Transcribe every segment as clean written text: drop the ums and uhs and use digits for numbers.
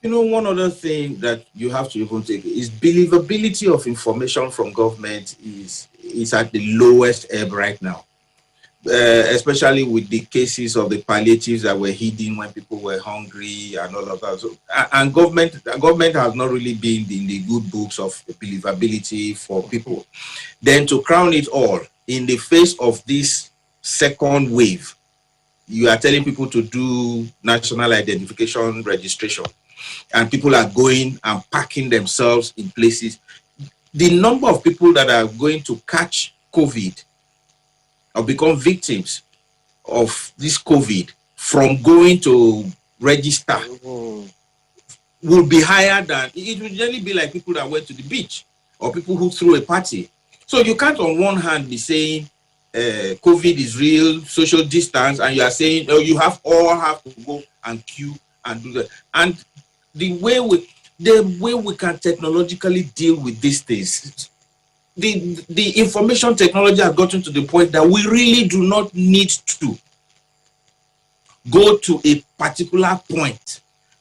You know, one other thing that you have to even take is believability of information from government is at the lowest ebb right now. Especially with the cases of the palliatives that were hidden when people were hungry and all of that. So, and government has not really been in the good books of believability for people. Then to crown it all, in the face of this second wave, you are telling people to do national identification registration, and people are going and packing themselves in places. The number of people that are going to catch COVID or become victims of this COVID from going to register will be higher than, it will generally be like people that went to the beach or people who threw a party. So you can't on one hand be saying COVID is real, social distance, and you are saying, oh, you all have to go and queue and do that. And the way we can technologically deal with these things, the information technology has gotten to the point that we really do not need to go to a particular point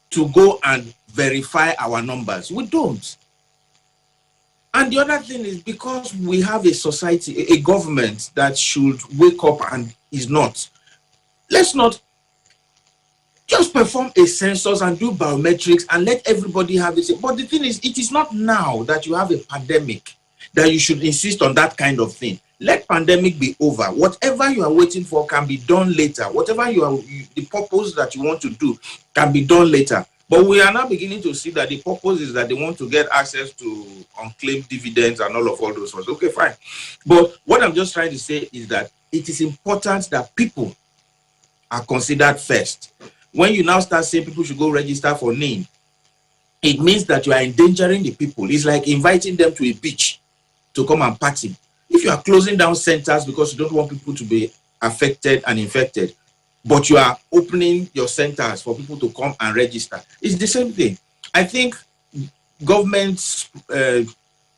to go and verify our numbers. We don't. And the other thing is, because we have a society, a government that should wake up and is not, let's not just perform a census and do biometrics and let everybody have it. But the thing is, it is not now that you have a pandemic that you should insist on that kind of thing. Let pandemic be over. Whatever you are waiting for can be done later. Whatever the purpose that you want to do can be done later. But we are now beginning to see that the purpose is that they want to get access to unclaimed dividends and all those ones. Okay, fine. But what I'm just trying to say is that it is important that people are considered first. When you now start saying people should go register for NIN, it means that you are endangering the people. It's like inviting them to a beach to come and party. If you are closing down centers because you don't want people to be affected and infected, but you are opening your centers for people to come and register, it's the same thing. I think government's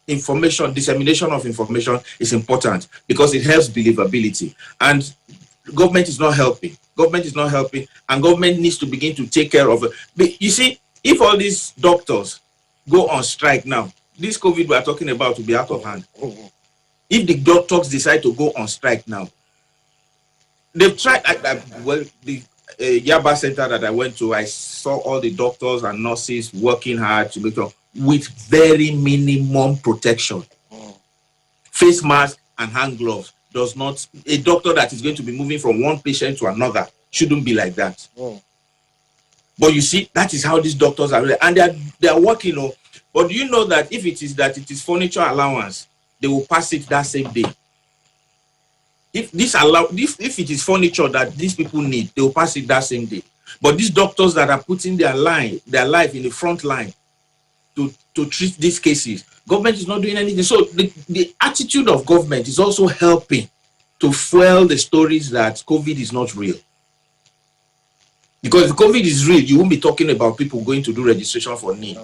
dissemination of information is important because it helps believability. And government is not helping. Government is not helping, and government needs to begin to take care of it. But you see, if all these doctors go on strike now, this COVID we are talking about will be out of hand. If the doctors decide to go on strike now, they've tried. The Yaba Center that I went to, I saw all the doctors and nurses working hard to make sure with very minimum protection. Face mask and hand gloves does not. A doctor that is going to be moving from one patient to another shouldn't be like that. But you see, that is how these doctors are, and they are working. But do you know that if it is furniture allowance, they will pass it that same day. If it is furniture that these people need, they will pass it that same day. But these doctors that are putting their life in the front line to treat these cases, government is not doing anything. So the attitude of government is also helping to fuel the stories that COVID is not real. Because if COVID is real, you won't be talking about people going to do registration for NIN.